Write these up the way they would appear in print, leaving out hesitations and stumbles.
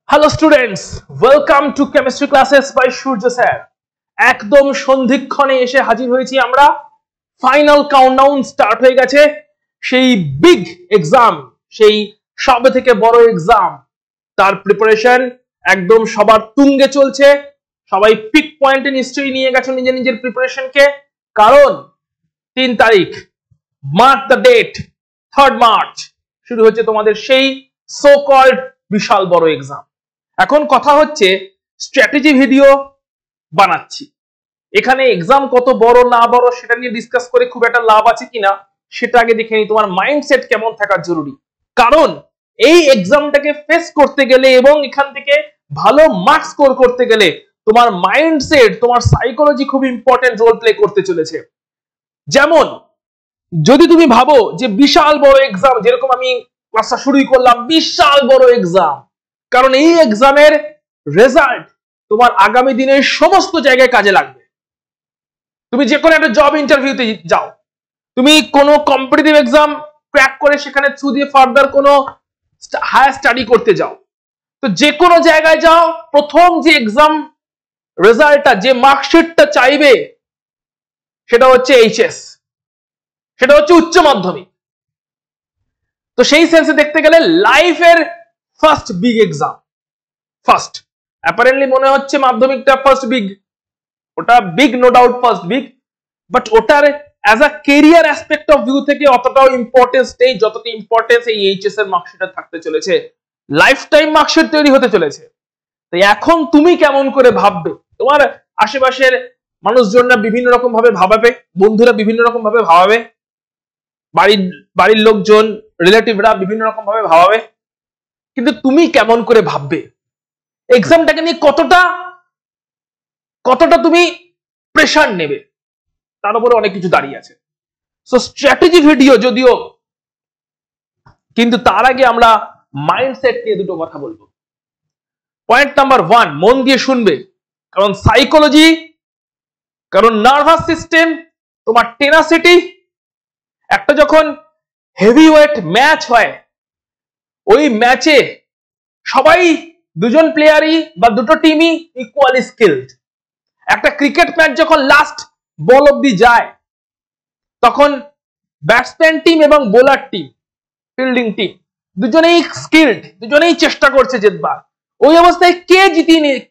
Hello students, welcome to chemistry classes by Surya sir. একদম সন্ধিক্ষণে এসে হাজির হয়েছি আমরা। ফাইনাল কাউন্টডাউন স্টার্ট হয়ে গেছে। সেই বিগ এক্সাম, সেই সবথেকে বড় এক্সাম, তার প্রিপারেশন একদম সবার তুঙ্গে চলছে। সবাই পিক পয়েন্টে নিশ্চয়ই নিয়ে গেছে নিজের নিজের প্রিপারেশনকে, কারণ 3 তারিখ, mark the date, 3rd March শুরু হচ্ছে তোমাদের সেই সো কল্ড বিশাল বড় এক্সাম। এখন কথা হচ্ছে স্ট্র্যাটেজি ভিডিও বানাচ্ছি, এখানে এক্সাম কত বড় না বড় সেটা নিয়ে ডিসকাস করে খুব একটা লাভ আছে কিনা সেটা আগে দেখে নিই। তোমার মাইন্ডসেট কেমন থাকা জরুরি, কারণ এই এক্সামটাকে ফেস করতে গেলে এবং এখান থেকে ভালো মার্কস স্কোর করতে গেলে তোমার মাইন্ডসেট, তোমার সাইকোলজি খুব ইম্পর্টেন্ট রোল প্লে করতে চলেছে। যেমন যদি তুমি ভাবো যে বিশাল বড় এক্সাম, যেরকম আমি ক্লাসটা শুরুই করলাম, বিশাল বড় এক্সাম, কারণ এই এক্সামের রেজাল্ট তোমার আগামী দিনের সমস্ত জায়গায় কাজে লাগবে। তুমি যে কোনো একটা জব ইন্টারভিউতে যাও, তুমি কোনো কম্পিটিটিভ এক্সাম ক্র্যাক করে সেখানে থ্রু দিয়ে ফার্দার কোনো হায়ার স্টাডি করতে যাও, তো যে কোনো জায়গায় যাও, প্রথম যে এক্সাম রেজাল্টটা, যে মার্কশিটটা চাইবে সেটা হচ্ছে এইচএস, সেটা হচ্ছে উচ্চ মাধ্যমিক। তো সেই সেন্সে দেখতে গেলে লাইফের first big exam, first apparently মনে হচ্ছে মাধ্যমিকটা ফার্স্ট বিগ, ওটা big no doubt first big, but ওটার as a career aspect of view থেকে অতটাও ইম্পর্টেন্স নেই যতটা ইম্পর্টেন্স এই এইচএস এর মার্কশিটে থাকতে চলেছে। লাইফ টাইম মার্কশিট তৈরি হতে চলেছে। তাই এখন তুমি কেমন করে ভাববে, তোমার আশেপাশের মানুষজনরা বিভিন্ন রকম ভাবে ভাবাবে, বন্ধুরা বিভিন্ন রকম ভাবে ভাবাবে, বাড়ির লোকজন, রিলেটিভরা বিভিন্ন রকম ভাবে ভাবাবে, কিন্তু তুমি কেমন করে ভাববে, এক্সামটাকে নিয়ে কতটা তুমি প্রেসার নেবে, তার উপরে অনেক কিছু দাঁড়িয়ে আছে। সো স্ট্র্যাটেজি ভিডিও যদিও, কিন্তু তার আগে আমরা মাইন্ডসেট নিয়ে দুটো কথা বলবো। পয়েন্ট নাম্বার 1, মন দিয়ে শুনবে, কারণ সাইকোলজি, কারণ নার্ভাস সিস্টেম, তোমার টেনাসিটি, একটা যখন হেভিওয়েট ম্যাচ হয়, ওই ম্যাচে সবাই, দুজন প্লেয়ারই বা দুটো টিমই ইকুয়ালি স্কিলড। একটা ক্রিকেট ম্যাচ যখন লাস্ট বল অব্দি যায়, তখন ব্যাটসম্যান টিম এবং বোলার টিম, ফিল্ডিং টিম, দুজনেই স্কিলড, দুজনেই চেষ্টা করছে জেতবার। ওই অবস্থায়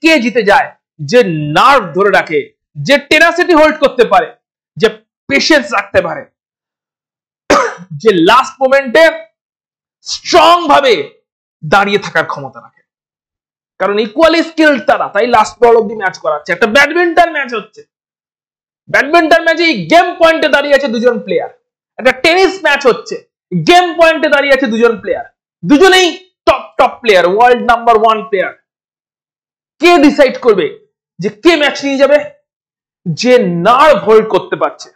কে জিতে যায়? যে নার্ভ ধরে রাখে, যে টেনাসিটি হোল্ড করতে পারে, যে পেশেন্স রাখতে পারে, যে লাস্ট মোমেন্টে স্ট্রং ভাবে দাঁড়িয়ে থাকার ক্ষমতা রাখে, কারণ ইকুয়ালি স্কিলড তারা, তাই লাস্ট বল অব্দি ম্যাচ করাচ্ছে। একটা ব্যাডমিন্টন ম্যাচ হচ্ছে, ব্যাডমিন্টন ম্যাচে গেম পয়েন্টে দাঁড়িয়ে আছে দুজন প্লেয়ার। একটা টেনিস ম্যাচ হচ্ছে, গেম পয়েন্টে দাঁড়িয়ে আছে দুজন প্লেয়ার, দুজনেই top player, world number 1 player. কে ডিসাইড করবে যে কে ম্যাচ নিয়ে যাবে? যে নার্ভ হোল্ড করতে পারছে,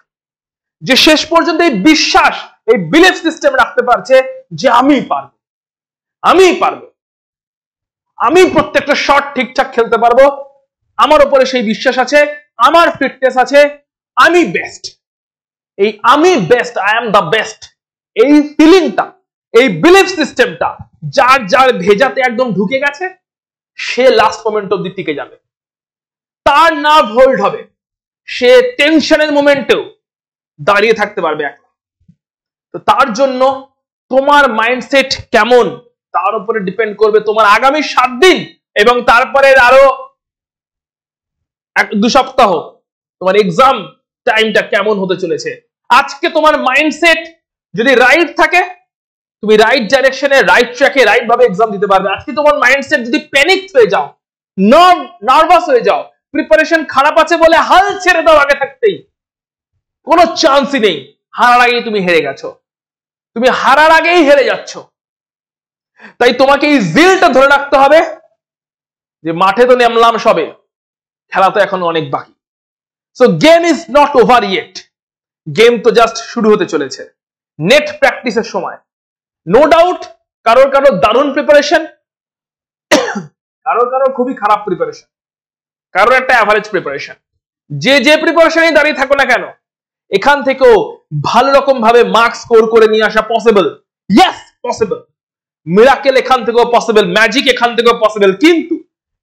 যে শেষ পর্যন্ত এই বিশ্বাস, এই বিলিফ সিস্টেম রাখতে পারছে যে আমি পারবো, আমি প্রত্যেকটা শট ঠিকঠাক খেলতে পারবো, আমার উপরে সেই বিশ্বাস আছে, আমার ফিটনেস আছে, আমি বেস্ট। এই আমি best, I am the best, এই ফিলিংটা, এই বিলিফ সিস্টেমটা যার ভেজাতে একদম ঢুকে গেছে, সে লাস্ট মোমেন্ট অব্দি টিকে যাবে, তার নার্ভ হোল্ড হবে, সে টেনশনের মোমেন্টেও দাঁড়িয়ে থাকতে পারবে একলা। তো তার জন্য তোমার মাইন্ডসেট কেমন, তার উপরে ডিপেন্ড করবে তোমার আগামী 7 দিন এবং তারপরে আরো 1-2 সপ্তাহ তোমার এক্সাম টাইমটা কেমন হতে চলেছে। আজকে তোমার মাইন্ডসেট যদি রাইট থাকে, তুমি রাইট ডাইরেকশনে, রাইট ট্র্যাকে, রাইট ভাবে এক্সাম দিতে পারবে। আজকে তোমার মাইন্ডসেট যদি প্যানিক হয়ে যাও, নার্ভাস হয়ে যাও, প্রিপারেশন খারাপ আছে বলে হাল ছেড়ে দাও আগে থাকতেই, কোনো চান্সই নেই, হারার আগেই তুমি হেরে গেছো, তুমি হারার আগেই হেরে যাচ্ছ। তাই তোমাকে এই জিলটা ধরে রাখতে হবে যে মাঠে তো নামলাম সবে, খেলা তো এখন অনেক বাকি। So game is not over yet, game তো জাস্ট শুরু হতে চলেছে। নেট প্র্যাকটিসের সময় নো ডাউট কারোর দারুণ প্রিপারেশন, কারোর খুবই খারাপ প্রিপারেশন, কারোর একটা অ্যাভারেজ প্রিপারেশন। যে প্রিপারেশনেই দাঁড়িয়ে থাকো না কেন, এখান থেকেও ভালো রকম ভাবে মার্কস স্কোর করে নিয়ে আসা পসিবল। ইয়েস পসিবল, মিরাকেল এখান থেকেও পসিবল, ম্যাজিক এখান থেকেও পসিবল,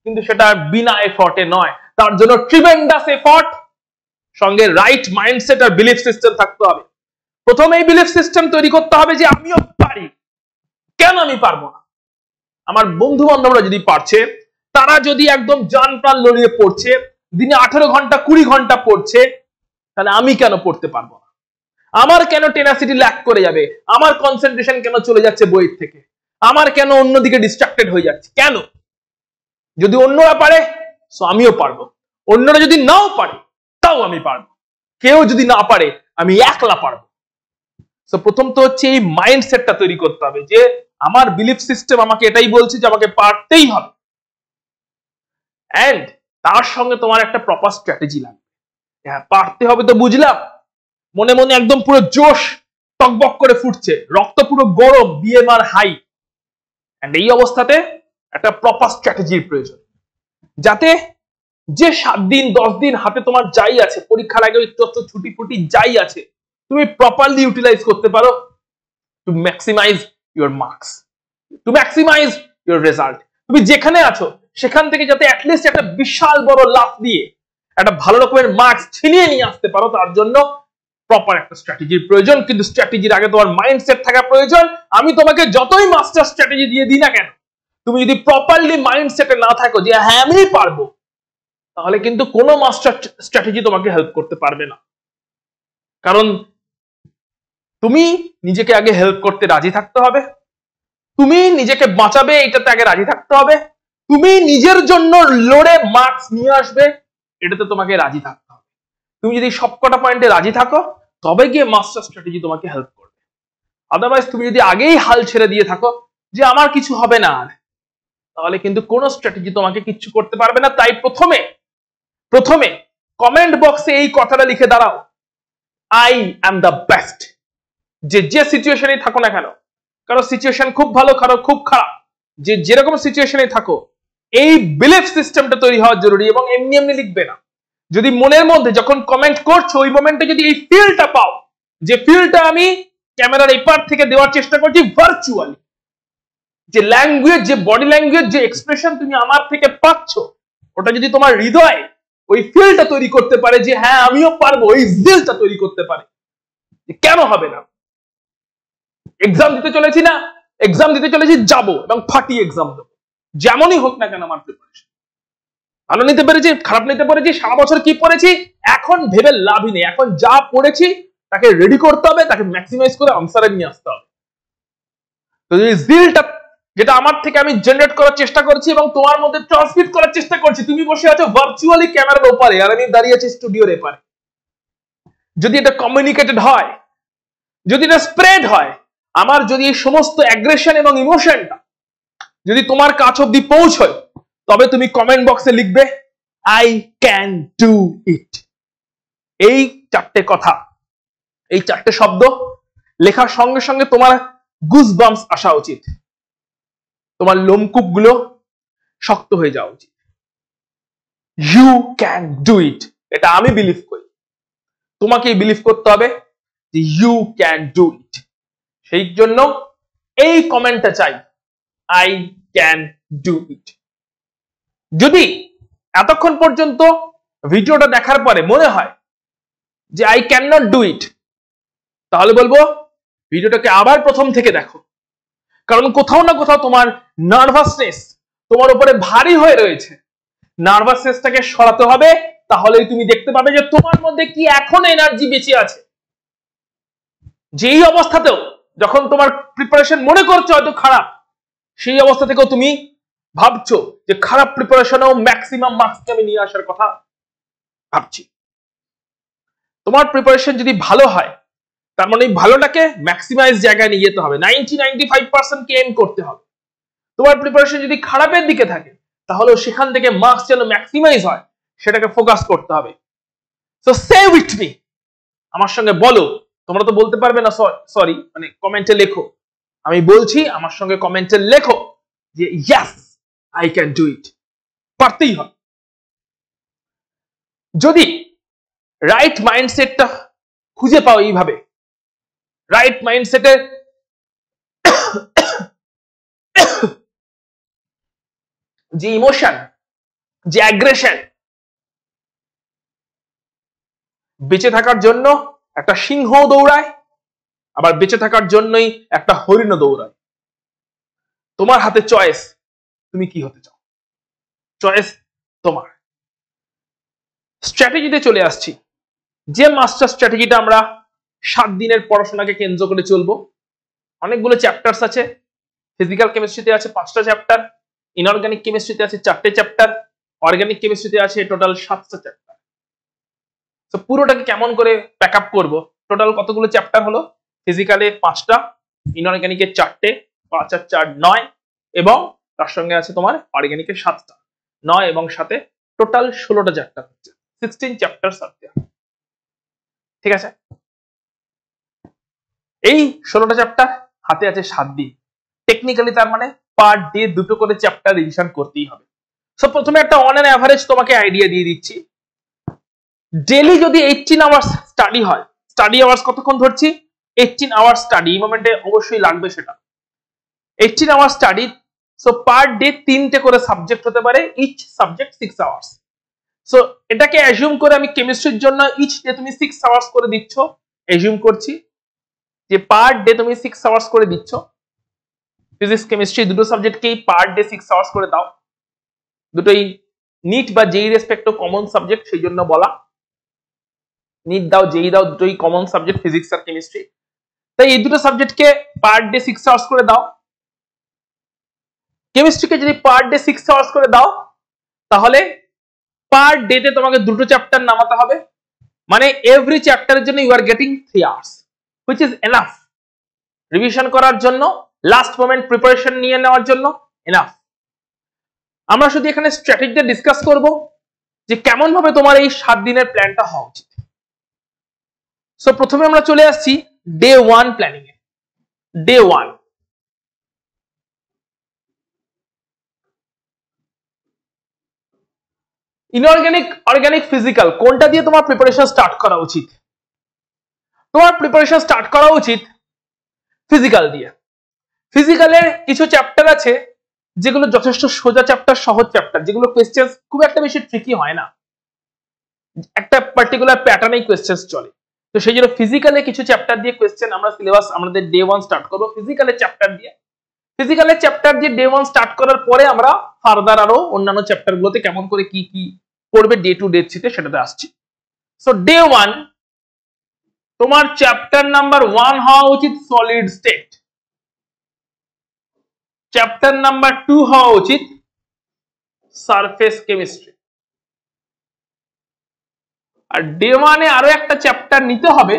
কিন্তু সেটা বিনা এফর্টে নয়। তার জন্য ট্রিমেন্ডাস এফর্ট, সঙ্গে রাইট মাইন্ডসেট আর বিলিফ সিস্টেম থাকতে হবে। প্রথমে এই বিলিফ সিস্টেম তৈরি করতে হবে যে আমিও পারি। কেন আমি পারবো না? আমার বন্ধু বান্ধবরা যদি পারছে, তারা যদি একদম জান প্রাণ লড়িয়ে পড়ছে, দিনে 18 ঘন্টা 20 ঘন্টা পড়ছে, তাহলে আমি কেন পড়তে পারবো না? আমার কেন টেনাসিটি ল্যাক করে যাবে? আমার কনসেন্ট্রেশন কেন চলে যাচ্ছে বইয়ের থেকে? আমার কেন অন্যদিকে ডিস্ট্রাক্টেড হয়ে যাচ্ছে? কেন? যদি অন্যরা পারে, সো আমিও পারবো। অন্যরা যদি নাও পারে, তাও আমি পারবো। কেউ যদি না পারে, আমি একলা পারবো। সো প্রথম তো হচ্ছে এই মাইন্ডসেটটা তৈরি করতে হবে যে আমার বিলিফ সিস্টেম আমাকে এটাই বলছে যে আমাকে পারতেই হবে। এন্ড তার সঙ্গে তোমার একটা প্রপার স্ট্র্যাটেজি লাগবে। হ্যাঁ, পারতে হবে তো বুঝলাম, মনে মনে একদম পুরো জোশ টকবক করে ফুটছে, রক্ত পুরো গরম, বিএমআর হাই। এন্ড এই অবস্থাতে একটা প্রপার স্ট্র্যাটেজির প্রয়োজন, যাতে যে 7 দিন 10 দিন হাতে তোমার যাই আছে, পরীক্ষার আগে একটু ছুটি ফুটি যাই আছে, তুমি প্রপারলি ইউটিলাইজ করতে পারো to maximize your marks, to maximize your result. তুমি যেখানে আছো সেখান থেকে যাতে অ্যাটলিস্ট একটা বিশাল বড় লাফ দিয়ে একটা ভালো রকমের মার্কস ছিনিয়ে নিয়ে আসতে পারো, তার জন্য প্রপার একটা স্ট্র্যাটেজির প্রয়োজন। কিন্তু স্ট্র্যাটেজির আগে তোমার মাইন্ডসেট থাকা প্রয়োজন। আমি তোমাকে যতই মাস্টার স্ট্র্যাটেজি দিয়ে দিই না কেন, তুমি যদি প্রপারলি মাইন্ডসেটে না থাকো যে হ্যাঁ আমি পারবো, তাহলে কিন্তু কোনো মাস্টার স্ট্র্যাটেজি তোমাকে হেল্প করতে পারবে না। কারণ তুমি নিজেকে আগে হেল্প করতে রাজি থাকতে হবে, তুমি নিজেকে বাঁচাবে এটাতে আগে রাজি থাকতে হবে, তুমি নিজের জন্য লড়ে মার্কস নিয়ে আসবে এটাতে তোমাকে রাজি থাকতে হবে। তুমি যদি সবকটা পয়েন্টে রাজি থাকো, তবে গিয়ে মাস্টার স্ট্র্যাটেজি তোমাকে হেল্প করবে। আদারওয়াইজ তুমি যদি আগেই হাল ছেড়ে দিয়ে থাকো যে আমার কিছু হবে না আর, তাহলে কিন্তু কোনো স্ট্র্যাটেজি তোমাকে কিচ্ছু করতে পারবে না। তাই প্রথমে কমেন্ট বক্সে এই কথাটা লিখে দাঁড়াও, আই অ্যাম দ্য বেস্ট। যে সিচুয়েশনে থাকো না কেন, কারো সিচুয়েশন খুব ভালো, কারো খুব খারাপ, যেরকম সিচুয়েশনে থাকো, এই বিলিফ সিস্টেমটা তৈরি হওয়া জরুরি। এবং এমনি এমনি লিখবে না। যদি মনের মধ্যে যখন কমেন্ট করছো ওই মোমেন্টে যদি এই ফিলটা পাও, যে ফিলটা আমি ক্যামেরার এপার থেকে দেওয়ার চেষ্টা করছি ভার্চুয়ালি, যে ল্যাঙ্গুয়েজ, যে বডি ল্যাঙ্গুয়েজ, যে এক্সপ্রেশন তুমি আমার থেকে পাচ্ছ, ওটা যদি তোমার হৃদয় ওই ফিলটা তৈরি করতে পারে যে হ্যাঁ আমিও পারবো, ওই জিলটা তৈরি করতে পারে, কেন হবে না? এক্সাম দিতে চলেছি না, এক্সাম দিতে চলেছি, যাবো এবং ফাটিয়ে এক্সাম দেবো, যেমনই হোক না কেন আমার প্রিপারেশন। ভালো নিতে পেরেছি, খারাপ নিতে পেরেছি, সারা বছর কি পড়েছি এখন ভেবে লাভই নেই। এখন যা পড়েছি তাকে রেডি করতে হবে, তাকে ম্যাক্সিমাইজ করে আনসারে নিয়ে আসতে হবে। তো এই জিলটা যেটা আমার থেকে আমি জেনারেট করার চেষ্টা করছি এবং তোমার মধ্যে ট্রান্সমিট করার চেষ্টা করছি, তুমি বসে আছো ভার্চুয়ালি ক্যামেরার ওপারে আর আমি দাঁড়িয়ে আছি স্টুডিওর এপারে, যদি এটা কমিউনিকেটেড হয়, যদি এটা স্প্রেড হয়, আমার যদি এই সমস্ত অ্যাগ্রেশন এবং ইমোশনটা যদি তোমার কাছ অব্দি পৌঁছয়, তবে তুমি কমেন্ট বক্সে লিখবে আই ক্যান ডু ইট। এই 4টে কথা, এই 4টে শব্দ লেখার সঙ্গে সঙ্গে তোমার গুজবাম্পস আসা উচিত, তোমার লোমকূপ গুলো শক্ত হয়ে যাওয়া উচিত। ইউ ক্যান ডু ইট, এটা আমি বিলিভ করি, তোমাকে বিলিভ করতে হবে যে ইউ ক্যান ডু ইট। সেই জন্য এই কমেন্টটা চাই, আই ক্যান ডু ইট। যদি এতক্ষণ পর্যন্ত ভিডিওটা দেখার পরে মনে হয় যে I can not do it, তাহলে বলবো ভিডিওটাকে আবার প্রথম থেকে দেখো। কারণ কোথাও না কোথাও তোমার নার্ভাসনেস তোমার উপরে ভারী হয়ে রয়েছে, নার্ভাসনেসটাকে সরাতে হবে। তাহলেই তুমি দেখতে পাবে যে তোমার মধ্যে কি এখন এনার্জি বেঁচে আছে। যেই অবস্থাতেও যখন তোমার প্রিপারেশন মনে করছো হয়তো খারাপ, সেই অবস্থা থেকেও তুমি ভাবছো যে খারাপ প্রিপারেশনেও ম্যাক্সিমাম মার্কস আমি নিয়ে আসার কথা ভাবছি। তোমার প্রিপারেশন যদি ভালো হয়, তার মানে ভালোটাকে ম্যাক্সিমাইজ জায়গায় নিয়ে যেতে হবে, 90-95% কে এম করতে হবে। তোমার প্রিপারেশন যদি খারাপের দিকে থাকে, তাহলে সেখান থেকে মার্কস যেন ম্যাক্সিমাইজ হয় সেটাকে ফোকাস করতে হবে। সো সে উইথ মি, আমার সঙ্গে বলো। তোমরা তো বলতে পারবে না, সরি, মানে কমেন্টে লেখো। আমি বলছি আমার সঙ্গে কমেন্টে লেখো যে yes I can do it, পারতেই হয়। যদি রাইট মাইন্ডসেটটা খুঁজে পাও, এইভাবে রাইট মাইন্ডসেটে যে ইমোশন, যে অ্যাগ্রেশন, বেঁচে থাকার জন্য একটা সিংহ দৌড়ায়, আবার বেঁচে থাকার জন্যই একটা হরিণ দৌড়ায়। তোমার হাতে চয়েস, তুমি কি হতে চাও, চয়েস তোমার। স্ট্র্যাটেজিতে চলে আসছি। যে মাস্টার স্ট্র্যাটেজিটা আমরা 7 দিনের পড়াশোনাকে কেন্দ্র করে চলবো। অনেকগুলো চ্যাপ্টার্স আছে। ফিজিক্যাল কেমিস্ট্রিতে আছে 5টা চ্যাপ্টার, ইনঅর্গানিক কেমিস্ট্রিতে আছে 4টে চ্যাপ্টার, অর্গানিক কেমিস্ট্রিতে আছে টোটাল 7টা চ্যাপ্টার। তো পুরোটাকে কেমন করে প্যাক আপ করবো? টোটাল কতগুলো চ্যাপ্টার হলো? ফিজিক্যালে 5টা, ইনঅর্গানিকে 4টে, 5 আর 4 9, এবং তার সঙ্গে আছে তোমার অর্গানিকে 7টা, 9 এবং 7 টোটাল 16টা চ্যাপ্টার হচ্ছে 16 চ্যাপ্টার সাবজেক্ট। ঠিক আছে, এই 16টা চ্যাপ্টার হাতে আছে 7 দিন। টেকনিক্যালি তার মানে পার ডে 2টো করে চ্যাপ্টার রিভিশন করতেই হবে। সো প্রথমে একটা অন অ্যান অ্যাভারেজ তোমাকে আইডিয়া দিয়ে দিচ্ছি। ডেলি যদি 18 আওয়ার্স স্টাডি হয়, স্টাডি আওয়ার্স কতক্ষণ ধরছি? 18 আওয়ার্স স্টাডি, এই মোমেন্টে অবশ্যই লাগবে সেটা। 18 hours study, so per day 3টে করে সাবজেক্ট হতে পারে, ইচ সাবজেক্ট 6 আওয়ার্স। সো এটাকে অ্যাজিউম করে আমি কেমিস্ট্রির জন্য ইচ ডে তুমি 6 আওয়ার্স করে দিচ্ছ, অ্যাজিউম করছি যে পার ডে তুমি 6 আওয়ার্স করে দিচ্ছ। ফিজিক্স কেমিস্ট্রি দুটো সাবজেক্টকেই পার ডে 6 আওয়ার্স করে দাও। দুটোই নিট বা জেই রেসপেক্ট কমন সাবজেক্ট, সেই জন্য বলা। নিট দাও জেই দাও, দুটোই কমন সাবজেক্ট, ফিজিক্স আর কেমিস্ট্রি। তাই এই দুটো সাবজেক্টকে পার ডে 6 আওয়ার্স করে দাও। কেমিস্ট্রিকে যদি পার ডে 6 আওয়ার্স করে দাও, তাহলে পার ডেতে তোমাকে দুটো চ্যাপ্টার নামাতে হবে। মানে এভরি চ্যাপ্টারের জন্য you are getting 3 hours, which is enough revision করার জন্য, লাস্ট মোমেন্ট প্রিপারেশন নিয়ে নেওয়ার জন্য এনাফ। আমরা শুধু এখানে স্ট্র্যাটেজিতে ডিসকাস করব যে কেমন ভাবে তোমার এই 7 দিনের প্ল্যানটা হওয়া উচিত। সো প্রথমে আমরা চলে আসছি ডে 1 প্ল্যানিং এ। ডে 1, ইনঅর্গানিক, অর্গানিক, ফিজিক্যাল কোনটা দিয়ে তোমার প্রিপারেশন স্টার্ট করা উচিত? তোমার প্রিপারেশন স্টার্ট করা উচিত ফিজিক্যাল দিয়ে। ফিজিক্যালের কিছু চ্যাপ্টার আছে যেগুলো যথেষ্ট সোজা চ্যাপ্টার, সহজ চ্যাপ্টার, যেগুলো কোয়েশ্চেন খুব একটা বেশি ট্রিকি হয় না, একটা পার্টিকুলার প্যাটার্নেই কোয়েশ্চেন চলে। তো সেই জন্য ফিজিক্যালে কিছু চ্যাপ্টার দিয়ে কোয়েশ্চেন আমরা সিলেবাস আমাদের ডে 1 স্টার্ট করবো ফিজিক্যালের চ্যাপ্টার দিয়ে। ফিজিক্যালের চ্যাপ্টার দিয়ে ডে 1 স্টার্ট করার পরে আমরা ফার্দার আরো অন্যান্য চ্যাপ্টার গুলোতে কেমন করে কি কি করবে ডে টু ডে থ্রিতে সেটাতে আসছি। সো ডে 1 তোমার চ্যাপ্টার নাম্বার 1 হওয়া উচিত সলিড স্টেট, চ্যাপ্টার নাম্বার 2 হওয়া উচিত সারফেস কেমিস্ট্রি। আর ডে 1 এ আরো একটা চ্যাপ্টার নিতে হবে,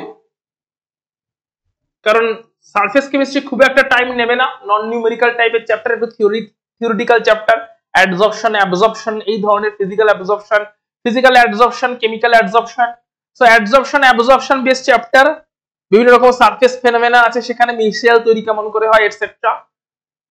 কারণ সারফেস কেমিস্ট্রি খুব একটা টাইম নেবে না, নন নিউমেরিক্যাল টাইপের চ্যাপ্টার, একটু থিওরিটিক্যাল চ্যাপ্টার, অ্যাডজর্পশন, অ্যাবজর্পশন, এই ধরনের physical absorption, physical adsorption, chemical adsorption. So adsorption, absorption base chapter, বিভিন্ন রকম সারফেস ফেনোমেনা আছে সেখানে, মিক্সচার তৈরি কেমন করে হয় এটসেট্রা।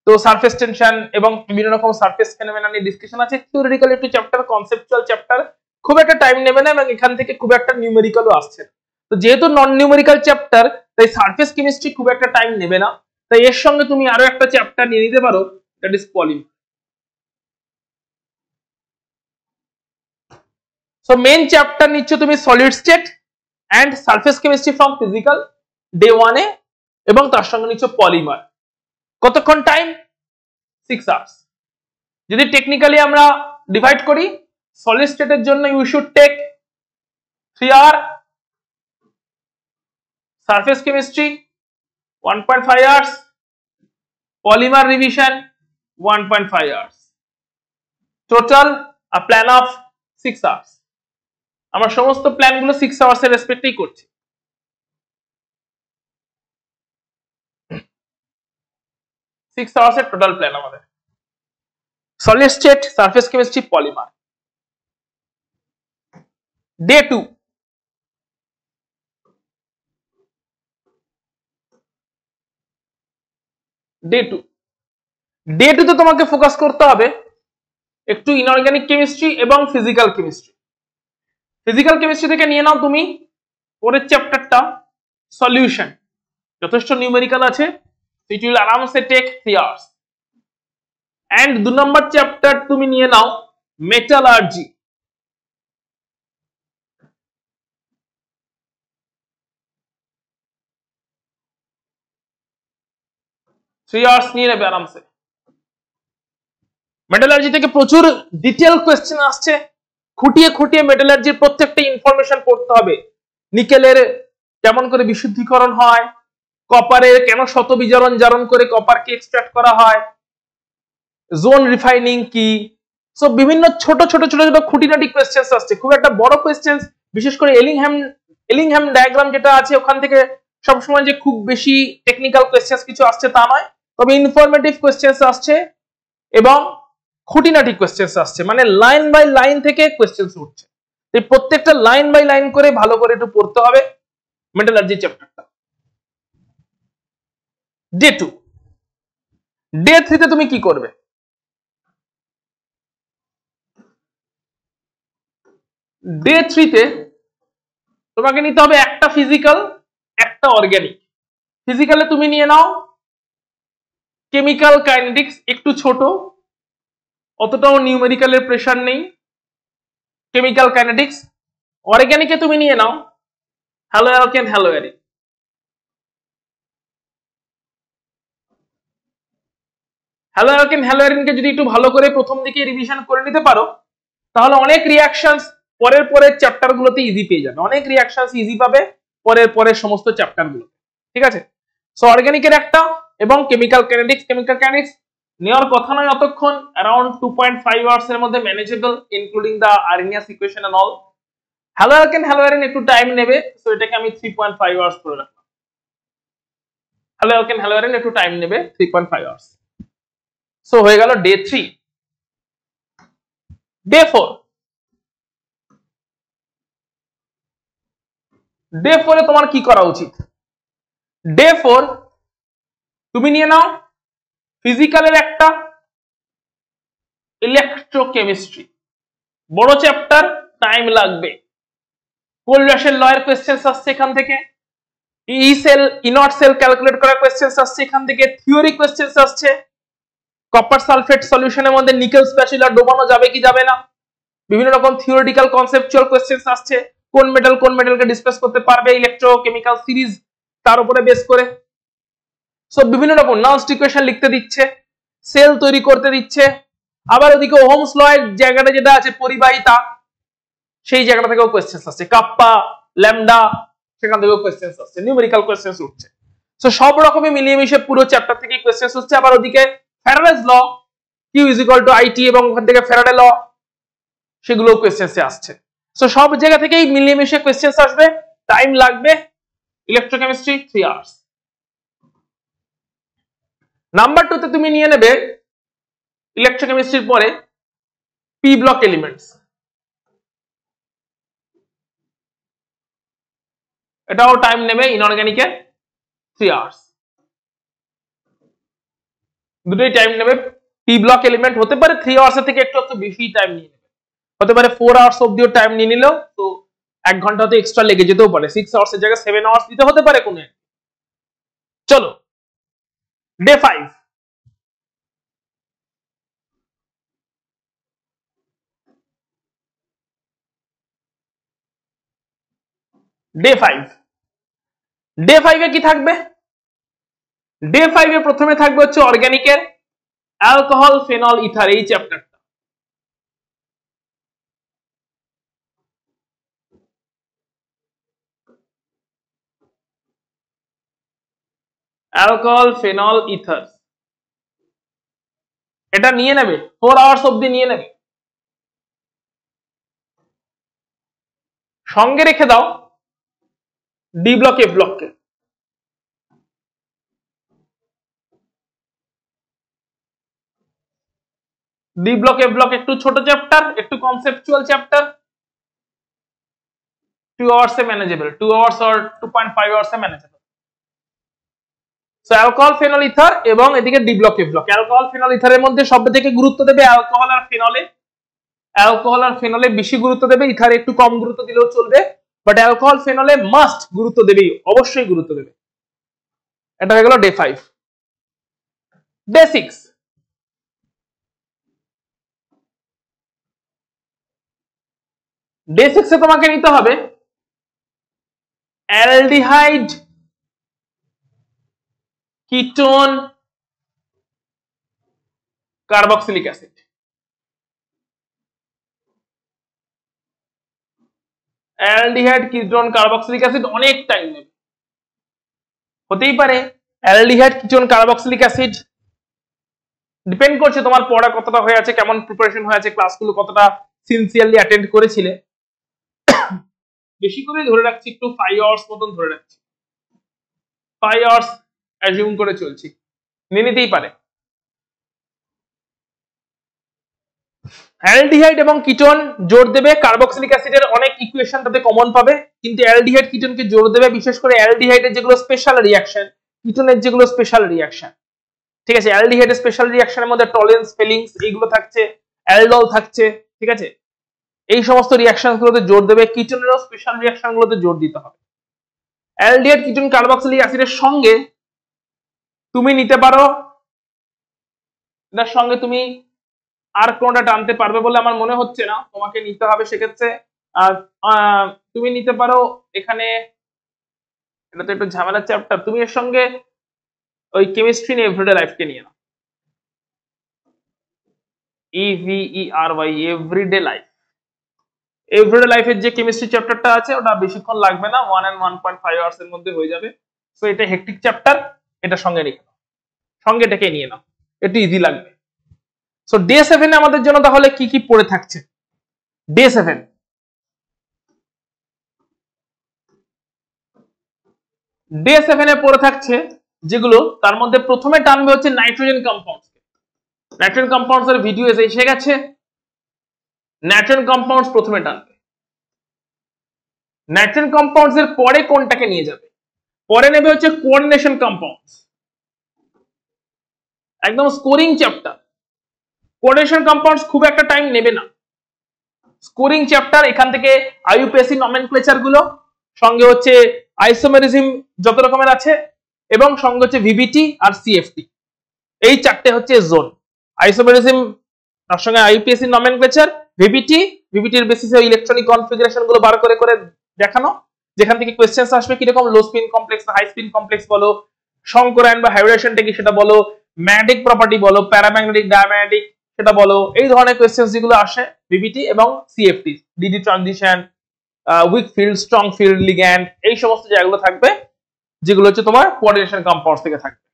তো সারফেস টেনশন এবং বিভিন্ন রকম সারফেস ফেনোমেনা নিয়ে ডিসকাশন আছে। থিওরিটিক্যাল একটু চ্যাপ্টার, কনসেপচুয়াল চ্যাপ্টার, খুব একটা টাইম নেবে না, এবং এখান থেকে খুব একটা নিউমেরিক্যালও আসছে। তো যেহেতু নন নিউমেরিক্যাল চ্যাপ্টার, তাই সারফেস কেমিস্ট্রি খুব একটা টাইম নেবে না, তাই এর সঙ্গে তুমি আরো একটা চ্যাপ্টার নিয়ে নিতে পারো, that is polymer. So main chapter নিচ্ছ তুমি solid state and surface chemistry from physical day 1 A, এবং তার সঙ্গে নিচ্ছ পলিমার। কতক্ষণ টাইম? 6 আওয়ার্স। যদি টেকনিক্যালি আমরা ডিভাইড করি, সলিড স্টেটের জন্য you should take 3 hour, surface chemistry 1.5 hours, polymer revision 1.5 hours, total a plan of 6 hours. আমরা সমস্ত প্ল্যানগুলো 6 আওয়ার্স এর রেসপেক্টেই করছি। 6 আওয়ার্স এর টোটাল প্ল্যান আমাদের, solid state, surface chemistry, polymer. Day 2, day 2 তে তোমাকে ফোকাস করতে হবে একটু ইনঅর্গানিক কেমিস্ট্রি এবং ফিজিক্যাল কেমিস্ট্রি। ফিজিক্যাল কেমিস্ট্রি থেকে নিয়ে নাও তুমি পরের চ্যাপ্টারটা সলিউশন, যথেষ্ট নিউমেরিক্যাল আছে, ইট উইল আরামসে take 3 hours. And 2 number chapter তুমি নিয়ে নাও মেটালার্জি। 3 আওয়ার্স নিয়ে নেবে আরামসে। মেটালার্জি থেকে প্রচুর ডিটেল কোয়েশ্চেন আসছে, খুঁটিয়ে খুঁটিয়ে মেটালার্জির প্রত্যেকটা ইনফরমেশন পড়তে হবে। নিকেলের কেমন করে বিশুদ্ধীকরণ হয়, কপারের কেন শত বিজারণ জারণ করে কপারকে এক্সট্রাক্ট করা হয়, জোন রিফাইনিং কি, সো বিভিন্ন ছোট ছোট ছোট ছোট খুঁটিনাটি কোয়েশ্চেন্স আসছে। খুব একটা বড় কোয়েশ্চেন্স, বিশেষ করে এলিংহ্যাম ডায়াগ্রাম যেটা আছে ওখান থেকে সবসময় যে খুব বেশি টেকনিক্যাল কোয়েশ্চেন্স কিছু আসছে তা নয়, তবে ইনফরমেটিভ কোয়েশ্চেন্স আসছে এবং খুঁটিনাটি কোয়েশ্চেন্স আসছে, মানে লাইন বাই লাইন থেকে কোয়েশ্চেন্স উঠছে। এই প্রত্যেকটা লাইন বাই লাইন করে ভালো করে একটু পড়তে হবে মেটালার্জি চ্যাপ্টারটা। ডে 2, ডে 3 তে তুমি কি করবে? ডে 3 তে তোমাকে নিতে হবে একটা ফিজিক্যাল, একটা অর্গানিক। ফিজিক্যালে তুমি নিয়ে নাও কেমিক্যাল কাইনেটিক্স, একটু ছোট, অতটাও নিউমেরিক্যালের প্রেসার নেই, কেমিক্যাল কাইনেটিক্স। অর্গানিকে তুমি নিয়ে নাও haloalkane, haloarene. Haloalkane, হ্যালো অ্যারিনকে যদি একটু ভালো করে প্রথম দিকে রিভিশন করে নিতে পারো, তাহলে অনেক রিঅ্যাকশনস পরের চ্যাপ্টার গুলোতে ইজি পেয়ে যাবে, অনেক রিঅ্যাকশনস ইজি পাবে পরের সমস্ত চ্যাপ্টার গুলো। ঠিক আছে, সো অর্গানিকের একটা এবং কেমিক্যাল কাইনেটিক্স নেওয়ার কথা নয় অতক্ষণ, অ্যারাউন্ড 2.5 আওয়ার্স এর মধ্যে manageable, including the Arrhenius equation and all. Haloalkane, haloarene একটু টাইম নেবে, সো এটাকে আমি 3.5 আওয়ার্স করে রাখলাম। হ্যালো অ্যালকেন, হ্যালো অ্যারিন একটু টাইম নেবে 3.5 আওয়ার্স। সো হয়ে গেল ডে 3। ডে 4, ডে 4 এ তোমার কি করা উচিত? ডে 4 তুমি নিয়ে নাও ফিজিক্যালের একটা, ইলেকট্রোকেমিস্ট্রি, বড় চ্যাপ্টার, টাইম লাগবে। কোলব্যাশের লয়ের কোয়েশ্চেন্স আসছে এখান থেকে, ই সেল ইনট সেল ক্যালকুলেট করার কোয়েশ্চেন্স আসছে এখান থেকে, থিওরি কোয়েশ্চেন্স আসছে, কপার সালফেট সলিউশনের মধ্যে নিকেল স্প্যাচুলা ডোবানো যাবে কি যাবে না, বিভিন্ন রকম থিওরিটিক্যাল কনসেপচুয়াল কোয়েশ্চেন্স আসছে, কোন মেটালকে ডিসপ্লেস করতে পারবে ইলেকট্রোকেমিক্যাল সিরিজ, তার উপরে বেস করে। সো বিভিন্ন রকম নার্স্ট ইকুয়েশন লিখতে দিচ্ছে, সেল তৈরি করতে দিচ্ছে, আবার ওদিকে ওহমস ল এর জায়গাটা যেটা আছে পরিবাহিতা, সেই জায়গাটা থেকেও কোয়েশ্চেন্স আসছে, কাপ্পা ল্যামডা সেখান থেকেও কোয়েশ্চেন্স আসছে, নিউমেরিক্যাল কোয়েশ্চেন্স উঠছে। সো সব রকমই মিলিয়ে মিশে পুরো চ্যাপ্টার থেকে কোয়েশ্চেন্স হচ্ছে। আবার ওদিকে Faraday's law, Q is equal to IT, এবং ওখান থেকে ফ্যারাডে ল, সেগুলো কোয়েশ্চেন্সে আসছে। সো সব জায়গা থেকেই মিলিয়ে মিশে কোয়েশ্চেন্স আসবে, টাইম লাগবে। Electrochemistry 3 hours. নাম্বার 2 তে তুমি নিয়ে নেবে ইলেকট্রোকেমিস্ট্রির পরে পি ব্লক এলিমেন্টস। এটাও টাইম নেবে ইনঅর্গানিকে 3 আওয়ার্স। দুটোই টাইম নেবে। পি ব্লক এলিমেন্ট হতে পারে 3 আওয়ার্স থেকে একটু বেশি টাইম নিয়ে নেবে, হতে পারে 4 আওয়ার্স অবধিও টাইম নিয়ে নিলেও তো 1 ঘন্টা তো এক্সট্রা লেগে যেতেও পারে, 6 আওয়ার্স এর জায়গায় 7 আওয়ার্স দিতে হতে পারে কোনো। চলো ডে 5। ডে 5, ডে 5 এ কি থাকবে? ডে 5 এ প্রথমে থাকবে হচ্ছে অর্গানিকের অ্যালকোহল ফেনল ইথার, এই চ্যাপ্টারটা। অ্যালকোহল ফেনল ইথার এটা নিয়ে নেবে, 4 আওয়ার্স অবধি নিয়ে নেবে। সঙ্গে রেখে দাও ডি ব্লক এফ ব্লককে। ডি ব্লক এফ ব্লক একটু ছোট চ্যাপ্টার, একটু কনসেপচুয়াল চ্যাপ্টার, 2 আওয়ার্স এ ম্যানেজেবল, 2 আওয়ার্স অর 2.5 আওয়ার্স এ manageable. So alcohol phenol ether এবং এদিকে D block F block. Alcohol phenol ইথারের মধ্যে সবথেকে গুরুত্ব দেবে অ্যালকোহল আর ফেনলে, অ্যালকোহল আর ফেনলে বেশি গুরুত্ব দেবে, ইথারে একটু কম গুরুত্ব দিলেও চলবে, বাট অ্যালকোহল ফেনলে মাস্ট গুরুত্ব দেবেই, অবশ্যই গুরুত্ব দেবে। এটা হয়ে গেল ডে 5। ডে 6, ডে 6 এ তোমাকে নিতে হবে aldehyde, ketone, carboxylic acid. Aldehyde, ketone, carboxylic acid অনেক টাইম নেবে। হতেই পারে aldehyde, ketone, carboxylic acid depend করছে তোমার পড়া কতটা হয়ে আছে, কেমন প্রিপারেশন হয়ে আছে, ক্লাসগুলো কতটা সিনসিয়ারলি অ্যাটেন্ড করেছিলে। বেশি করে ধরে রাখছি, একটু 5 আওয়ার্স মতন ধরে রাখছি, 5 আওয়ার্স অ্যাজিউম করে চলছি, নিয়ে নিতেই পারে। অ্যালডিহাইড এবং কিটোন জোর দেবে, কার্বক্সিলিক অ্যাসিডের অনেক ইকুয়েশন তাতে কমন পাবে, কিন্তু অ্যালডিহাইড কিটোনকে জোর দেবে, বিশেষ করে অ্যালডিহাইডের যেগুলো স্পেশাল রিঅ্যাকশন, কিটোনের যেগুলো স্পেশাল রিঅ্যাকশন। ঠিক আছে, অ্যালডিহাইডের স্পেশাল রিঅ্যাকশনের মধ্যে টলেন্স, ফেলিংস এইগুলো থাকছে, অ্যালডল থাকছে। ঠিক আছে, এই সমস্ত রিঅ্যাকশন গুলোতে জোর দেবে, কিটোনেরও স্পেশাল রিঅ্যাকশন গুলোতে জোর দিতে হবে। অ্যালডিহাইড, কিটোন, কার্বক্সিলিক অ্যাসিডের সঙ্গে তুমি নিতে পারো, এটার সঙ্গে তুমি আর কোনটা টানতে পারবে বলে আমার মনে হচ্ছে না, তোমাকে নিতে হবে সেক্ষেত্রে তুমি নিতে পারো এখানে, এটা তো একটু ঝামেলার চ্যাপ্টার, তুমি এর সঙ্গে ওই কেমিস্ট্রি নিয়ে এভরিডে লাইফকে নিয়ে নাও, EVERY, এভরিডে লাইফ। এভরিডে লাইফের যে কেমিস্ট্রি চ্যাপ্টারটা আছে ওটা বেশিক্ষণ লাগবে না, 1 and 1.5 আওয়ার্স এর মধ্যে হয়ে যাবে। সো এটা হেক্টিক চ্যাপ্টার, এটা সঙ্গে রেখে নাও, সঙ্গে এটাকে নিয়ে নাও, একটু ইজি লাগবে। সো ডে 7 এ আমাদের জন্য তাহলে কি কি পড়ে থাকছে? ডে 7 এ পড়ে থাকছে যেগুলো, তার মধ্যে প্রথমে টানবে হচ্ছে নাইট্রোজেন কম্পাউন্ডস। নাইট্রোজেন কম্পাউন্ডস এর ভিডিও এসে গেছে, নাইট্রোজেন কম্পাউন্ডস প্রথমে টানবে। নাইট্রোজেন কম্পাউন্ডস এর পরে কোনটাকে নিয়ে যাবে? পরে নেবে হচ্ছে কোঅর্ডিনেশন কম্পাউন্ডস, একদম স্কোরিং চ্যাপ্টার। কোঅর্ডিনেশন কম্পাউন্ডস খুব একটা টাইম নেবে না, স্কোরিং চ্যাপ্টার। এখান থেকে আইইউপিএসসি নমেনক্লেচার গুলো, সঙ্গে হচ্ছে আইসোমেরিজম যত রকমের আছে, এবং সঙ্গে হচ্ছে ভিবিটি আর সিএফটি, এই চারটে হচ্ছে জোন। আইসোমেরিজম, তার সঙ্গে আইইউপিএসসি নমেনক্লেচার, ভিবিটির বেসিসে ইলেকট্রনিক কনফিগারেশন গুলো বার করে করে দেখানো, যেখান থেকে কোয়েশ্চেন্স আসবে কিরকম low spin complex, high spin complex বলো, সংকরায়ন বা হাইব্রিডেশনটা কি সেটা বলো, ম্যাগনেটিক প্রপার্টি বলো, প্যারাম্যাগনেটিক, ডায়াম্যাগনেটিক সেটা বলো, এই ধরনের কোয়েশ্চেন্স যেগুলো আসে ভিবিটি এবং CFT, d d transition, weak field, strong field, ligand, এই সমস্ত জায়গাগুলো থাকবে, যেগুলো হচ্ছে তোমার কোঅর্ডিনেশন কম্পাউন্ডস থেকে থাকবে।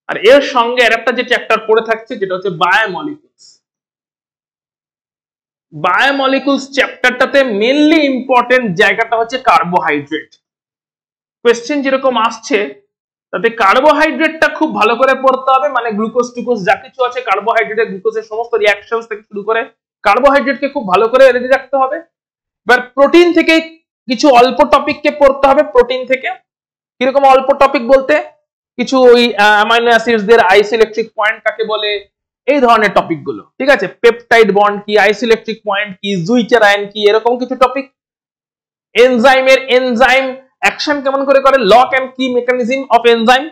আর এর সঙ্গে আরেকটা যে চ্যাপ্টার পড়ে থাকছে যেটা হচ্ছে বায়োমলিকুলস। বায়োমলিকুলস চ্যাপ্টারটাতে মেইনলি ইম্পর্টেন্ট জায়গাটা হচ্ছে কার্বোহাইড্রেট। কোয়েশ্চেন যেরকম আসছে তাতে কার্বোহাইড্রেটটা খুব ভালো করে পড়তে হবে, মানে গ্লুকোজ টুকোজ যা কিছু আছে কার্বোহাইড্রেটের, গ্লুকোজের সমস্ত রিঅ্যাকশনস থেকে শুরু করে কার্বোহাইড্রেটকে খুব ভালো করে রেডি রাখতে হবে। এবার প্রোটিন থেকে কিছু অল্প টপিককে পড়তে হবে। প্রোটিন থেকে কিরকম অল্প টপিক বলতে, কিছু ওই অ্যামাইনো অ্যাসিডসদের আইসোইলেকট্রিক পয়েন্ট কাকে বলে, এই ধরনের টপিক গুলো। ঠিক আছে, পেপটাইড বন্ড কি, আইসোইলেকট্রিক পয়েন্ট কি, জুইচার আয়ন কি, এরকম কিছু টপিক। এনজাইমের এনজাইম অ্যাকশন কেমন করে করে, লক এন্ড কি মেকানিজম অফ এনজাইম,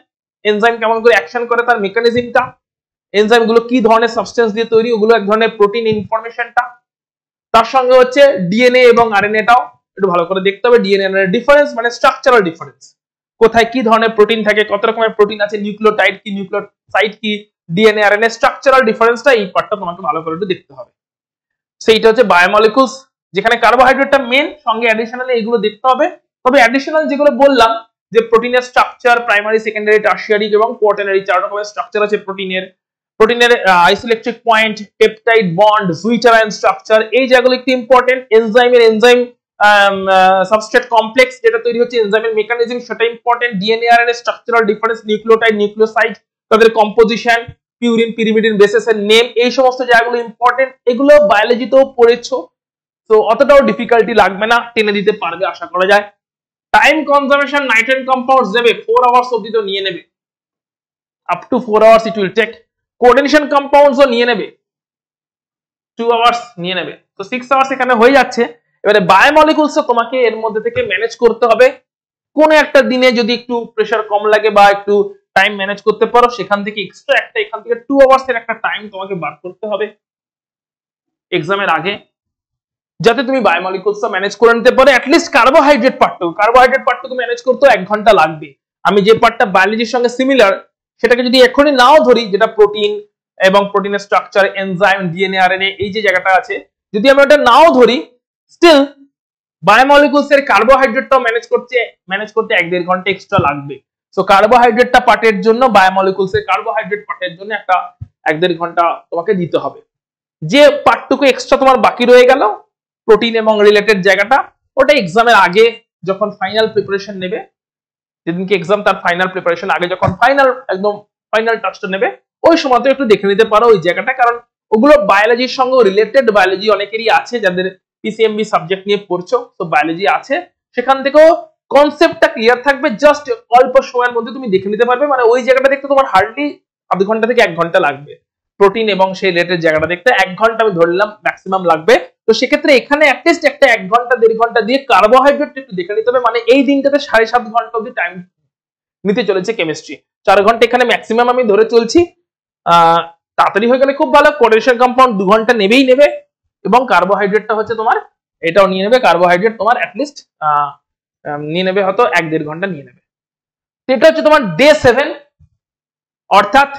এনজাইম কেমন করে অ্যাকশন করে তার মেকানিজমটা, এনজাইম গুলো কি ধরনের সাবস্টেন্স দিয়ে তৈরি, ওগুলো এক ধরনের প্রোটিন ইনফরমেশনটা। তার সঙ্গে হচ্ছে ডিএনএ এবং আরএনএটাও একটু ভালো করে দেখতে হবে। ডিএনএ এর ডিফারেন্স মানে স্ট্রাকচারাল ডিফারেন্স, কোথায় কি ধরনের প্রোটিন থাকে, কত রকমের প্রোটিন আছে, নিউক্লিওটাইড কি, নিউক্লিওসাইড কি, ডিএনএ আরএনএ স্ট্রাকচারাল ডিফারেন্সটা, এই পার্টটা তোমাকে ভালো করে একটু দেখতে হবে। সেইটা হচ্ছে বায়োমলিকুলস, যেখানে কার্বোহাইড্রেটটা মেন, সঙ্গে অ্যাডিশনালি এইগুলো দেখতে হবে। তবে অ্যাডিশনাল যেগুলো বললাম যে প্রোটিনের স্ট্রাকচার, প্রাইমারি, সেকেন্ডারি, টারশিয়ারি এবং কোয়াটারনারি, 4 রকমের স্ট্রাকচার আছে প্রোটিনের। প্রোটিনের isoelectric point, peptide bond, zwitterion structure, এই জায়গাগুলো একটু ইম্পর্টেন্ট। এনজাইমের এনজাইম সাবস্ট্রেট কমপ্লেক্স যেটা তৈরি হচ্ছে, এনজাইমের মেকানিজম সেটা important. DNA RNA structural difference, nucleotide, nucleoside, তাদের কম্পোজিশন, পিউরিন, পিরিমিডিন, বেসেসের নেম, এই সমস্ত জায়গাগুলো ইম্পর্টেন্ট। এগুলো বায়োলজিতেও পড়েছো, তো অতটাও ডিফিকাল্টি লাগবে না, টেনে দিতে পারবে আশা করা যায়। টাইম কনজারভেশন, নাইট্রোজেন কম্পাউন্ডস দেবে 4 আওয়ার্স অবধি তো নিয়ে নেবে, up to 4 hours it will take. Coordination কম্পাউন্ডসও নিয়ে নেবে 2 আওয়ার্স নিয়ে নেবে, তো 6 আওয়ার্স এখানে হয়ে যাচ্ছে। এবারে বায়োমলিকুলস তোমাকে এর মধ্যে থেকে ম্যানেজ করতে হবে। কোন একটা দিনে যদি একটু প্রেসার কম লাগে বা একটু টাইম ম্যানেজ করতে পারো, সেখান থেকে এক্সট্রা একটা, এখান থেকে 2 আওয়ার্স এর একটা টাইম তোমাকে বার করতে হবে এক্সামের আগে। যাতে তুমি বায়োমলিকুলসটা ম্যানেজ করে নিতে পারো। অ্যাটলিস্ট কার্বোহাইড্রেট পার্টটুকু ম্যানেজ করতে 1 ঘন্টা লাগবে। আমি যে পার্টটা বায়োলজির সঙ্গে সিমিলার সেটাকে যদি এখনই নাও ধরি, যেটা প্রোটিন এবং প্রোটিনের স্ট্রাকচার, এনজাইম, ডিএনএ, আরএনএ, এই যে জায়গাটা আছে, যদি আমি ওটা নাও ধরি, স্টিল বায়োমলিকুলসের কার্বোহাইড্রেটটাও ম্যানেজ করতে 1-1.5 ঘন্টা এক্সট্রা লাগবে। সো কার্বোহাইড্রেটটা পার্টের জন্য, বায়োমলিকুলসের কার্বোহাইড্রেট পার্টের জন্য একটা 1-1.5 ঘন্টা তোমাকে দিতে হবে। যে পার্টটুকু এক্সট্রা তোমার বাকি রয়ে গেল, প্রোটিন এবং রিলেটেড জায়গাটা, ওটা এক্সামের আগে যখন ফাইনাল প্রিপারেশন নেবে, যেদিনকে এক্সাম তার ফাইনাল প্রিপারেশন আগে যখন একদম ফাইনাল টাচটা নেবে, ওই সময়তে একটু দেখে নিতে পারো ওই জায়গাটা। কারণ ওগুলো বায়োলজির সঙ্গে রিলেটেড, বায়োলজি অনেকেরই আছে যাদের পিসিএমবি সাবজেক্ট নিয়ে পড়ছো, তো বায়োলজি আছে, সেখান থেকেও কনসেপ্টটা ক্লিয়ার থাকবে। জাস্ট অল্প সময়ের মধ্যে তুমি দেখে নিতে পারবে। মানে ওই জায়গাটা দেখতে তোমার হার্ডলি 0.5 ঘন্টা থেকে 1 ঘন্টা লাগবে। প্রোটিন এবং সেই রিলেটেড জায়গাটা দেখতে 1 ঘন্টা আমি ধরলাম ম্যাক্সিমাম লাগবে। তো সেক্ষেত্রে এখানে অ্যাটলিস্ট একটা 1 ঘন্টা 1.5 ঘন্টা দিয়ে কার্বোহাইড্রেট একটু দেখে নিতে হবে। মানে এই দিনটাতে 7.5 ঘন্টা অব্দি টাইম নিতে চলেছে কেমিস্ট্রি। 4 ঘন্টা এখানে ম্যাক্সিমাম আমি ধরে চলছি। তাড়াতাড়ি হয়ে গেলে খুব ভালো। কোঅর্ডিনেশন কম্পাউন্ড 2 ঘন্টা নেবেই নেবে, এবং কার্বোহাইড্রেটটা হচ্ছে তোমার এটাও নিয়ে নেবে। কার্বোহাইড্রেট তোমার অ্যাটলিস্ট নিয়ে নেবে হয়তো 1-1.5 ঘন্টা নিয়ে নেবে। এটা হচ্ছে তোমার ডে 7, অর্থাৎ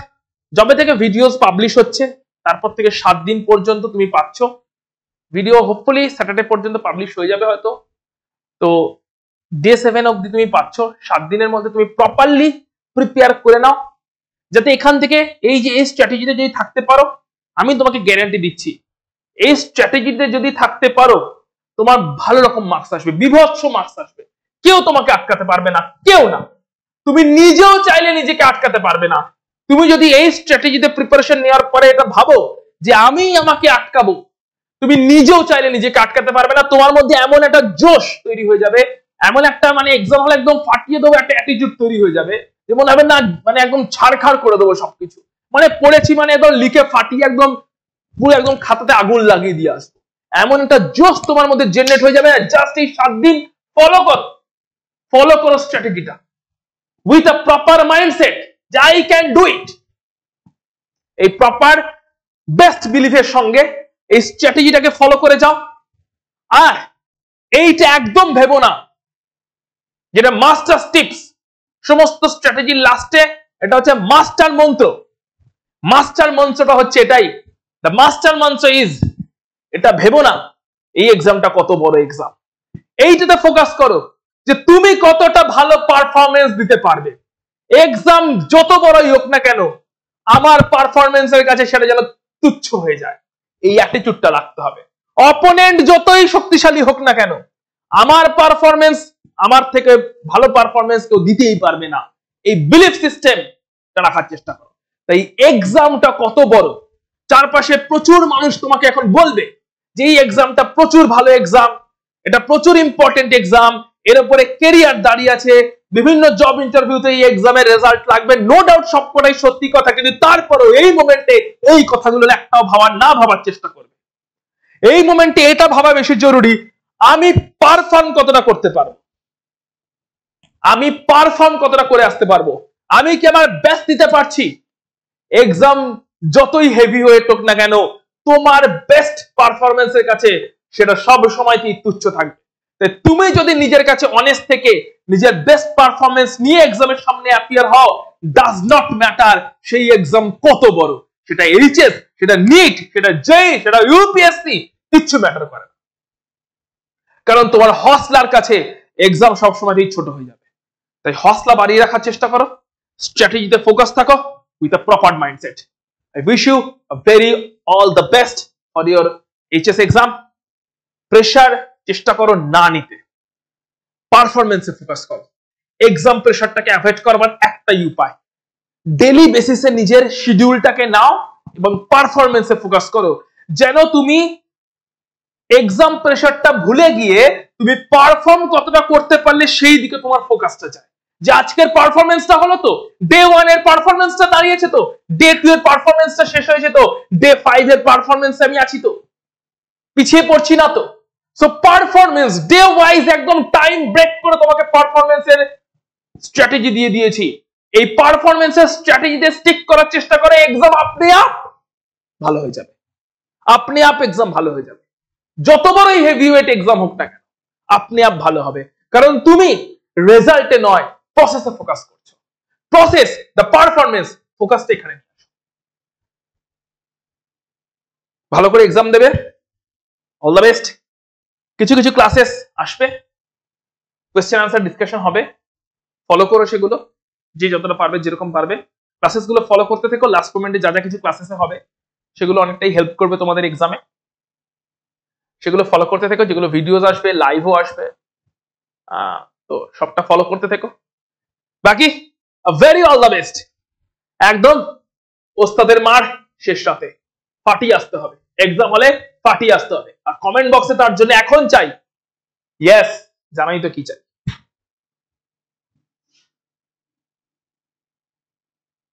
যবে থেকে ভিডিওস পাবলিশ হচ্ছে তারপর থেকে 7 দিন পর্যন্ত তুমি পাচ্ছ ভিডিও। হোপফুলি স্যাটারডে পর্যন্ত পাবলিশ হয়ে যাবে হয়তো। তো ডে 7 অবধি তুমি পাচ্ছ। 7 দিনের মধ্যে তুমি প্রপারলি প্রিপেয়ার করে নাও, যাতে এখান থেকে এই যে এই স্ট্র্যাটেজিতে যদি থাকতে পারো, আমি তোমাকে গ্যারান্টি দিচ্ছি এই স্ট্র্যাটেজিতে যদি থাকতে পারো তোমার ভালো রকম মার্কস আসবে, বিভৎস মার্কস আসবে। কেউ তোমাকে আটকাতে পারবে না, কেউ না। তুমি নিজেও চাইলে নিজেকে আটকাতে পারবে না। তুমি যদি এই স্ট্র্যাটেজিতে প্রিপারেশন নেওয়ার পরে এটা ভাবো যে আমি আমাকে আটকাবো, তুমি নিজেও চাইলে নিজেকে আটকাতে পারবে না। তোমার মধ্যে এমন একটা জোশ তৈরি হয়ে যাবে, এমন একটা মানে এক্সাম হলে একদম ফাটিয়ে দেবো একটা অ্যাটিটিউড তৈরি হয়ে যাবে, যেমন হবে না মানে একদম ছাড়খাড় করে দেবো সবকিছু, মানে পড়েছি মানে একদম লিখে ফাটিয়ে একদম পুরো একদম খাতাতে আগুন লাগিয়ে দিয়ে আসবো, এমন একটা জোশ তোমার মধ্যে জেনারেট হয়ে যাবে। জাস্ট এই 7 দিন ফলো করো স্ট্র্যাটেজিটা উইথ আ প্রপার মাইন্ডসেট যে আই ক্যান ডু ইট। এই প্রপার বেস্ট বিলিফের সঙ্গে এই স্ট্র্যাটেজিটাকে ফলো করে যাও। আর এইটা একদম ভেবো না যেটা মাস্টার টিপস, সমস্ত স্ট্র্যাটেজির লাস্টে এটা হচ্ছে মাস্টার মন্ত্র। মাস্টার মন্ত্রটা হচ্ছে এটাই, দ্য মাস্টার মন্ত্র ইজ, এটা ভেবো না এই এক্সামটা কত বড় এক্সাম। এইটাতে ফোকাস করো যে তুমি কতটা ভালো পারফরমেন্স দিতে পারবে। এক্সাম যত বড়ই হোক না কেন, আমার পারফরমেন্সের কাছে সেটা যেন তুচ্ছ হয়ে যায়, এই অ্যাটিটিউডটা রাখতে হবে। অপোনেন্ট যতই শক্তিশালী হোক না কেন, আমার পারফরমেন্স, আমার থেকে ভালো পারফরমেন্স কেউ দিতেই পারবে না, এই বিলিফ সিস্টেমটা রাখার চেষ্টা করো। তাই এক্সামটা কত বড়, চারপাশে প্রচুর মানুষ তোমাকে এখন বলবে যে এই এক্সামটা প্রচুর ভালো এক্সাম, এটা প্রচুর ইম্পর্টেন্ট এক্সাম, এর উপরে ক্যারিয়ার দাঁড়িয়ে আছে, বিভিন্ন জব ইন্টারভিউতে এই এক্সামের রেজাল্ট লাগবে। নো ডাউট সবকটাই সত্যি কথা, কিন্তু তারপরেও এই মোমেন্টে এই কথাগুলো একটাও ভাবার চেষ্টা করবে। এই মোমেন্টে এটা ভাবা বেশি জরুরি, আমি পারফর্ম কতটা করতে পারবো, আমি পারফর্ম কতটা করে আসতে পারবো, আমি কি আমার বেস্ট দিতে পারছি। এক্সাম যতই হেভি হয়ে হোক না কেন, তোমার বেস্ট পারফরমেন্সের কাছে সেটা সব সময় তুচ্ছ থাকবে। তুমি যদি নিজের কাছে অনেস্ট থেকে নিজের বেস্ট পারফরমেন্স নিয়ে এক্সামের সামনে অ্যাপিয়ার হও, ডাজ নট ম্যাটার সেই এক্সাম কত বড়, সেটা এইচএস, সেটা নিট, সেটা জেই, সেটা ইউপিএসসি, কিচ্ছু ম্যাটার করে না। কারণ তোমার হসলার কাছে এক্সাম সবসময় ছোট হয়ে যাবে। তাই হসলা বাড়িয়ে রাখার চেষ্টা করো, স্ট্র্যাটেজিতে ফোকাস থাকো with a proper mindset. I wish you a very all the best for your HS exam. Pressure চেষ্টা করো না নিতে, পারফরমেন্সে ফোকাস করো। এক্সাম প্রেশারটাকে অ্যাভয়েড করবার একটাই উপায়, ডেইলি বেসিসে নিজের শিডিউলটাকে নাও এবং পারফরমেন্সে ফোকাস করো, যেন তুমি এক্সাম প্রেশারটা ভুলে গিয়ে তুমি পারফর্ম কতটা করতে পারলে সেই দিকে তোমার ফোকাসটা যায়। যে আজকের পারফরমেন্সটা হলো তো, ডে 1 এর পারফরমেন্সটা দাঁড়িয়েছে তো, ডে 2 এর পারফরমেন্সটা শেষ হয়েছে তো, ডে 5 এর পারফরমেন্সে আমি আছি তো, পিছিয়ে পড়ছি না তো। সো পারফরমেন্স ডে ওয়াইজ একদম টাইম ব্রেক করে তোমাকে পারফরমেন্সের স্ট্র্যাটেজি দিয়ে দিয়েছি। এই পারফরমেন্সের স্ট্র্যাটেজিতে স্টিক করার চেষ্টা করে, এক্সাম আপনি আপ ভালো হয়ে যাবে, আপনি আপ এক্সাম ভালো হয়ে যাবে। যত বড়ই হেভিওয়েট এক্সাম হোক না কেন আপনি আপ ভালো হবে, কারণ তুমি রেজাল্টে নয় প্রসেসে ফোকাস করছো। প্রসেস, দ্য পারফরমেন্স, ফোকাসটা এখানে। ভালো করে এক্সাম দেবে, অল দ্য বেস্ট। কিছু কিছু ক্লাসেস আসবে, কোয়েশ্চেন আনসার ডিসকাশন হবে, ফলো করো সেগুলো, যে যতটা পারবে যেরকম পারবে ক্লাসেস গুলো ফলো করতে থেকো। লাস্ট মোমেন্টে যা যা কিছু ক্লাসেসে হবে সেগুলো অনেকটাই হেল্প করবে তোমাদের এক্সামে, সেগুলো ফলো করতে থেকো। যেগুলো ভিডিওস আসবে, লাইভও আসবে, তো সবটা ফলো করতে থেকো। বাকি ভেরি অল দ্য বেস্ট। একদম ওস্তাদের মার শেষ রাতে ফাটিয়ে আসতে হবে, এক্সাম হলে ফাটিয়ে আসতে হবে। আর কমেন্ট বক্সে তার জন্য এখন চাই ইয়েস, জানাই তো কি চাই।